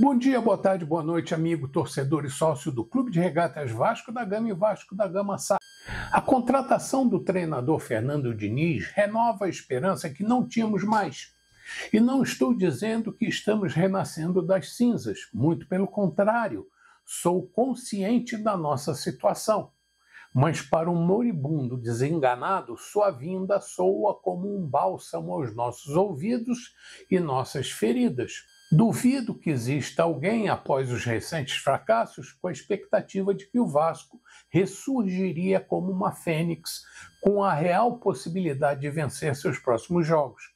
Bom dia, boa tarde, boa noite, amigo, torcedor e sócio do Clube de Regatas Vasco da Gama e Vasco da Gama SA. A contratação do treinador Fernando Diniz renova a esperança que não tínhamos mais. E não estou dizendo que estamos renascendo das cinzas, muito pelo contrário, sou consciente da nossa situação. Mas para um moribundo desenganado, sua vinda soa como um bálsamo aos nossos ouvidos e nossas feridas. Duvido que exista alguém, após os recentes fracassos, com a expectativa de que o Vasco ressurgiria como uma fênix, com a real possibilidade de vencer seus próximos jogos.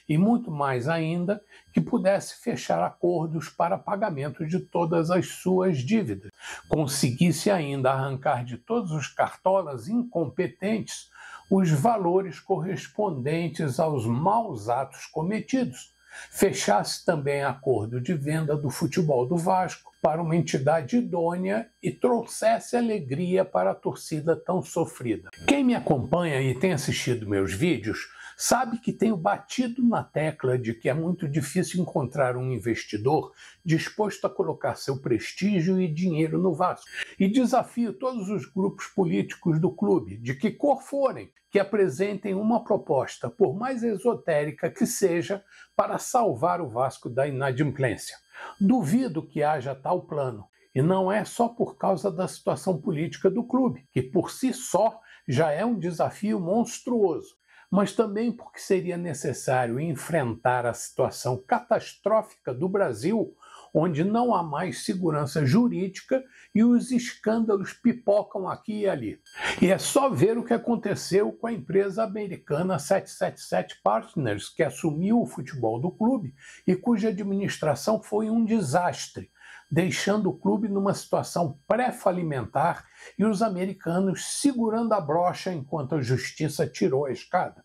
E muito mais ainda, que pudesse fechar acordos para pagamento de todas as suas dívidas. Conseguisse ainda arrancar de todos os cartolas incompetentes os valores correspondentes aos maus atos cometidos. Fechasse também acordo de venda do futebol do Vasco para uma entidade idônea e trouxesse alegria para a torcida tão sofrida. Quem me acompanha e tem assistido meus vídeos sabe que tenho batido na tecla de que é muito difícil encontrar um investidor disposto a colocar seu prestígio e dinheiro no Vasco. E desafio todos os grupos políticos do clube, de que cor forem, que apresentem uma proposta, por mais esotérica que seja, para salvar o Vasco da inadimplência. Duvido que haja tal plano, e não é só por causa da situação política do clube, que por si só já é um desafio monstruoso, mas também porque seria necessário enfrentar a situação catastrófica do Brasil, onde não há mais segurança jurídica e os escândalos pipocam aqui e ali. E é só ver o que aconteceu com a empresa americana 777 Partners, que assumiu o futebol do clube e cuja administração foi um desastre, deixando o clube numa situação pré-falimentar e os americanos segurando a brocha enquanto a justiça tirou a escada.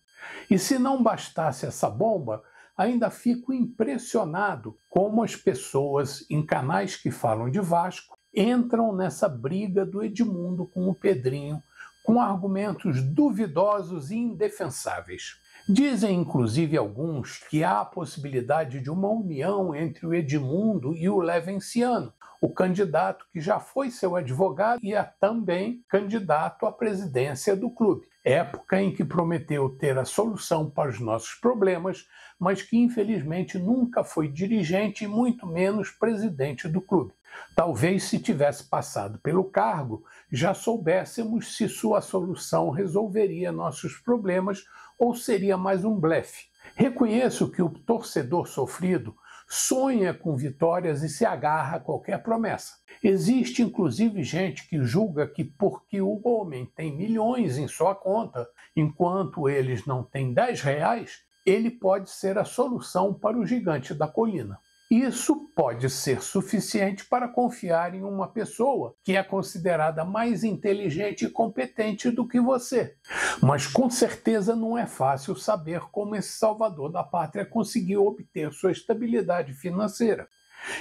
E se não bastasse essa bomba, ainda fico impressionado como as pessoas em canais que falam de Vasco entram nessa briga do Edmundo com o Pedrinho, com argumentos duvidosos e indefensáveis. Dizem, inclusive, alguns que há a possibilidade de uma união entre o Edmundo e o Levenciano, o candidato que já foi seu advogado e é também candidato à presidência do clube. Época em que prometeu ter a solução para os nossos problemas, mas que infelizmente nunca foi dirigente e muito menos presidente do clube. Talvez se tivesse passado pelo cargo, já soubéssemos se sua solução resolveria nossos problemas ou seria mais um blefe. Reconheço que o torcedor sofrido sonha com vitórias e se agarra a qualquer promessa. Existe inclusive gente que julga que porque o homem tem milhões em sua conta, enquanto eles não têm 10 reais, ele pode ser a solução para o gigante da colina. Isso pode ser suficiente para confiar em uma pessoa que é considerada mais inteligente e competente do que você. Mas com certeza não é fácil saber como esse salvador da pátria conseguiu obter sua estabilidade financeira.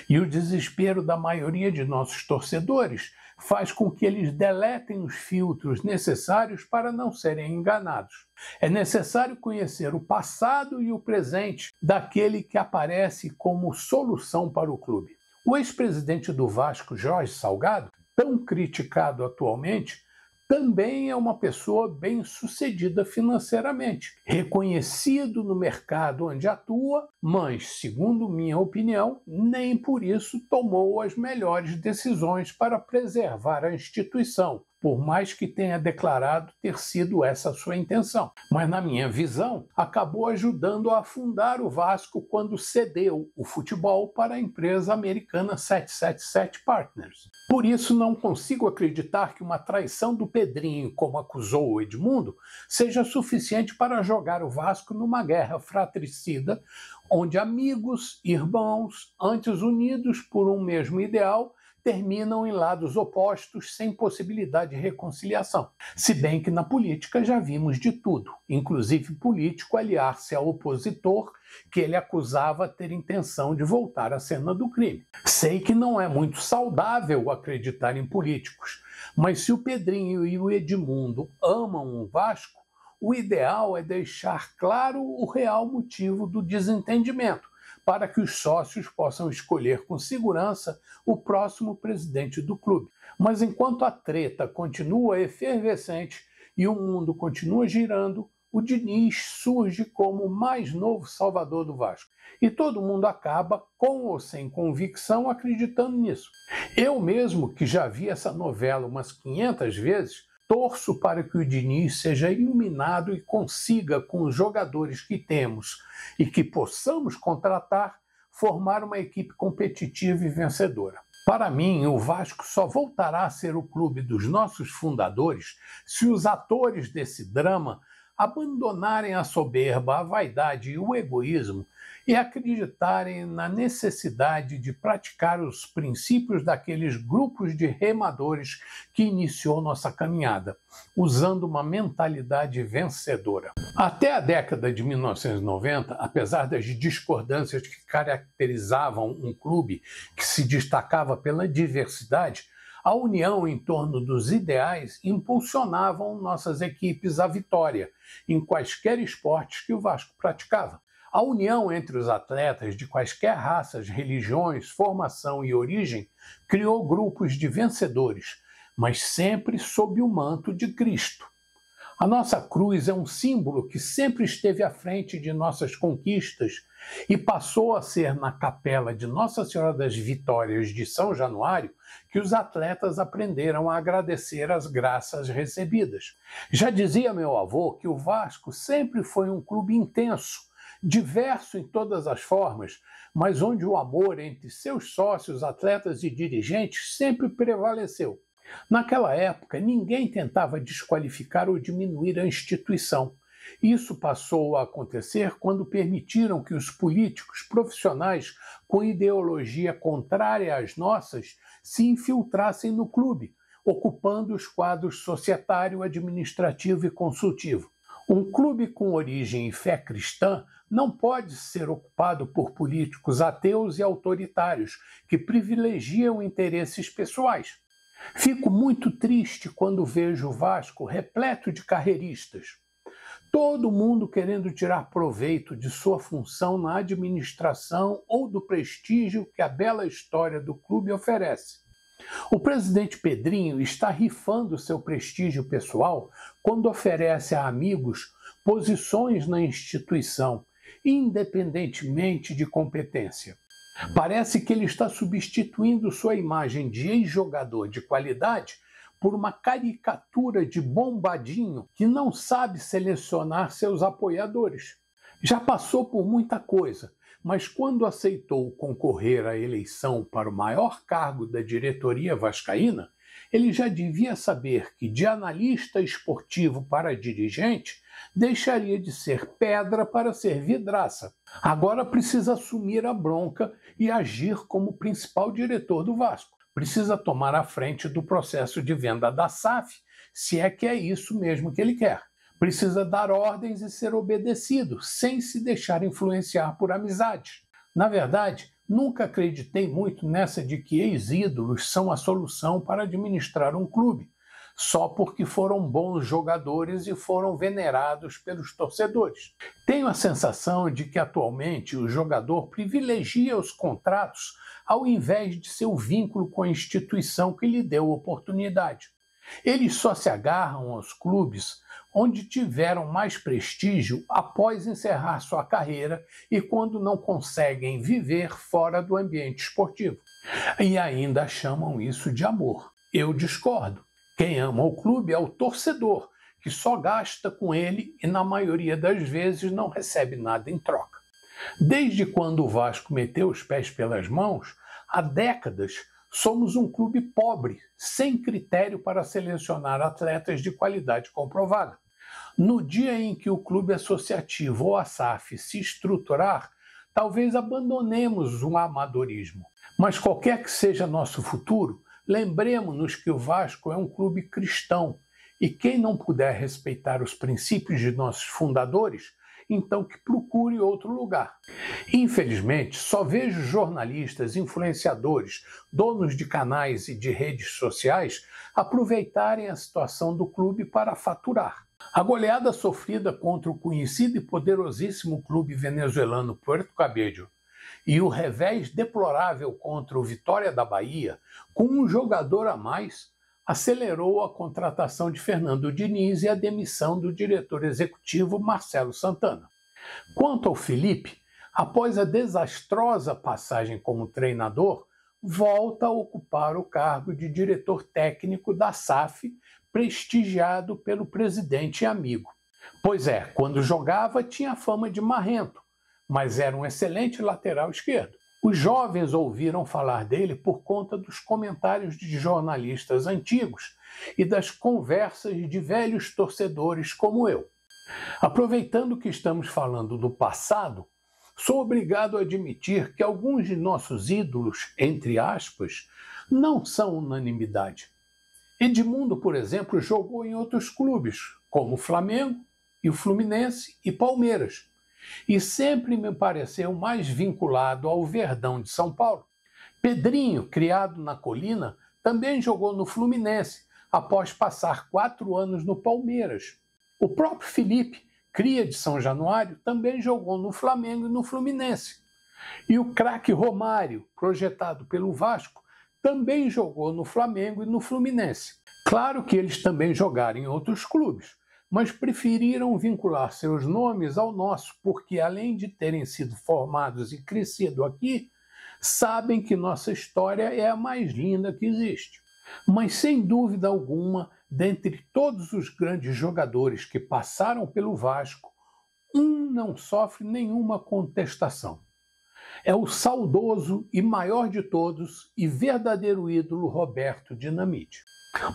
E o desespero da maioria de nossos torcedores faz com que eles deletem os filtros necessários para não serem enganados. É necessário conhecer o passado e o presente daquele que aparece como solução para o clube. O ex-presidente do Vasco, Jorge Salgado, tão criticado atualmente, também é uma pessoa bem-sucedida financeiramente, reconhecido no mercado onde atua, mas, segundo minha opinião, nem por isso tomou as melhores decisões para preservar a instituição, por mais que tenha declarado ter sido essa a sua intenção. Mas, na minha visão, acabou ajudando a afundar o Vasco quando cedeu o futebol para a empresa americana 777 Partners. Por isso, não consigo acreditar que uma traição do Pedrinho, como acusou o Edmundo, seja suficiente para jogar o Vasco numa guerra fratricida, onde amigos, irmãos, antes unidos por um mesmo ideal, terminam em lados opostos sem possibilidade de reconciliação. Se bem que na política já vimos de tudo, inclusive político aliar-se ao opositor que ele acusava ter intenção de voltar à cena do crime. Sei que não é muito saudável acreditar em políticos, mas se o Pedrinho e o Edmundo amam o Vasco, o ideal é deixar claro o real motivo do desentendimento, para que os sócios possam escolher com segurança o próximo presidente do clube. Mas enquanto a treta continua efervescente e o mundo continua girando, o Diniz surge como o mais novo salvador do Vasco. E todo mundo acaba, com ou sem convicção, acreditando nisso. Eu mesmo, que já vi essa novela umas 500 vezes, torço para que o Diniz seja iluminado e consiga, com os jogadores que temos e que possamos contratar, formar uma equipe competitiva e vencedora. Para mim, o Vasco só voltará a ser o clube dos nossos fundadores se os atores desse drama abandonarem a soberba, a vaidade e o egoísmo e acreditarem na necessidade de praticar os princípios daqueles grupos de remadores que iniciou nossa caminhada, usando uma mentalidade vencedora. Até a década de 1990, apesar das discordâncias que caracterizavam um clube que se destacava pela diversidade, a união em torno dos ideais impulsionavam nossas equipes à vitória em quaisquer esportes que o Vasco praticava. A união entre os atletas de quaisquer raças, religiões, formação e origem criou grupos de vencedores, mas sempre sob o manto de Cristo. A nossa cruz é um símbolo que sempre esteve à frente de nossas conquistas e passou a ser na capela de Nossa Senhora das Vitórias de São Januário que os atletas aprenderam a agradecer as graças recebidas. Já dizia meu avô que o Vasco sempre foi um clube intenso, diverso em todas as formas, mas onde o amor entre seus sócios, atletas e dirigentes sempre prevaleceu. Naquela época, ninguém tentava desqualificar ou diminuir a instituição. Isso passou a acontecer quando permitiram que os políticos profissionais com ideologia contrária às nossas se infiltrassem no clube, ocupando os quadros societário, administrativo e consultivo. Um clube com origem e fé cristã não pode ser ocupado por políticos ateus e autoritários que privilegiam interesses pessoais. Fico muito triste quando vejo o Vasco repleto de carreiristas. Todo mundo querendo tirar proveito de sua função na administração ou do prestígio que a bela história do clube oferece. O presidente Pedrinho está rifando seu prestígio pessoal quando oferece a amigos posições na instituição, independentemente de competência. Parece que ele está substituindo sua imagem de ex-jogador de qualidade por uma caricatura de bombadinho que não sabe selecionar seus apoiadores. Já passou por muita coisa, mas quando aceitou concorrer à eleição para o maior cargo da diretoria vascaína, ele já devia saber que de analista esportivo para dirigente deixaria de ser pedra para ser vidraça. Agora precisa assumir a bronca e agir como principal diretor do Vasco. Precisa tomar a frente do processo de venda da SAF, se é que é isso mesmo que ele quer. Precisa dar ordens e ser obedecido, sem se deixar influenciar por amizades. Na verdade, nunca acreditei muito nessa de que ex-ídolos são a solução para administrar um clube, só porque foram bons jogadores e foram venerados pelos torcedores. Tenho a sensação de que atualmente o jogador privilegia os contratos ao invés de seu vínculo com a instituição que lhe deu oportunidade. Eles só se agarram aos clubes onde tiveram mais prestígio após encerrar sua carreira e quando não conseguem viver fora do ambiente esportivo. E ainda chamam isso de amor. Eu discordo. Quem ama o clube é o torcedor, que só gasta com ele e, na maioria das vezes, não recebe nada em troca. Desde quando o Vasco meteu os pés pelas mãos, há décadas, somos um clube pobre, sem critério para selecionar atletas de qualidade comprovada. No dia em que o clube associativo ou a SAF se estruturar, talvez abandonemos o amadorismo. Mas qualquer que seja nosso futuro, lembremos-nos que o Vasco é um clube cristão e quem não puder respeitar os princípios de nossos fundadores, então que procure outro lugar. Infelizmente, só vejo jornalistas, influenciadores, donos de canais e de redes sociais aproveitarem a situação do clube para faturar. A goleada sofrida contra o conhecido e poderosíssimo clube venezuelano Puerto Cabello E o revés deplorável contra o Vitória da Bahia, com um jogador a mais, acelerou a contratação de Fernando Diniz e a demissão do diretor executivo Marcelo Santana. Quanto ao Felipe, após a desastrosa passagem como treinador, volta a ocupar o cargo de diretor técnico da SAF, prestigiado pelo presidente e amigo. Pois é, quando jogava tinha fama de marrento, mas era um excelente lateral esquerdo. Os jovens ouviram falar dele por conta dos comentários de jornalistas antigos e das conversas de velhos torcedores como eu. Aproveitando que estamos falando do passado, sou obrigado a admitir que alguns de nossos ídolos, entre aspas, não são unanimidade. Edmundo, por exemplo, jogou em outros clubes, como o Flamengo, e o Fluminense e Palmeiras, e sempre me pareceu mais vinculado ao Verdão de São Paulo. Pedrinho, criado na Colina, também jogou no Fluminense, após passar 4 anos no Palmeiras. O próprio Felipe, cria de São Januário, também jogou no Flamengo e no Fluminense. E o craque Romário, projetado pelo Vasco, também jogou no Flamengo e no Fluminense. Claro que eles também jogaram em outros clubes, mas preferiram vincular seus nomes ao nosso, porque além de terem sido formados e crescido aqui, sabem que nossa história é a mais linda que existe. Mas sem dúvida alguma, dentre todos os grandes jogadores que passaram pelo Vasco, um não sofre nenhuma contestação. É o saudoso e maior de todos e verdadeiro ídolo Roberto Dinamite.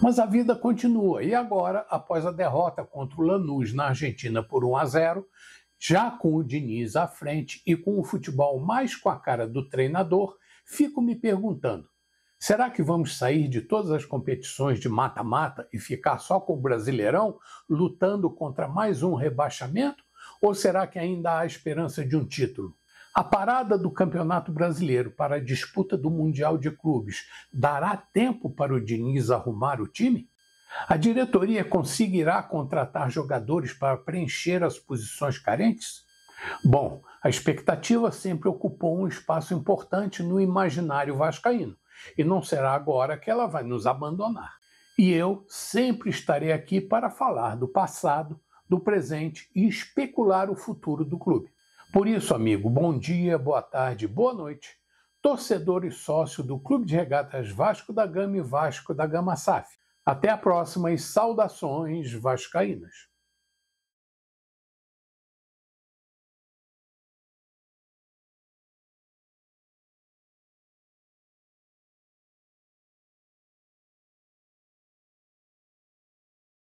Mas a vida continua e agora, após a derrota contra o Lanús na Argentina por 1-0, já com o Diniz à frente e com o futebol mais com a cara do treinador, fico me perguntando, será que vamos sair de todas as competições de mata-mata e ficar só com o Brasileirão, lutando contra mais um rebaixamento? Ou será que ainda há esperança de um título? A parada do Campeonato Brasileiro para a disputa do Mundial de Clubes dará tempo para o Diniz arrumar o time? A diretoria conseguirá contratar jogadores para preencher as posições carentes? Bom, a expectativa sempre ocupou um espaço importante no imaginário vascaíno, e não será agora que ela vai nos abandonar. E eu sempre estarei aqui para falar do passado, do presente e especular o futuro do clube. Por isso, amigo, bom dia, boa tarde, boa noite, torcedor e sócio do Clube de Regatas Vasco da Gama e Vasco da Gama SAF. Até a próxima e saudações vascaínas.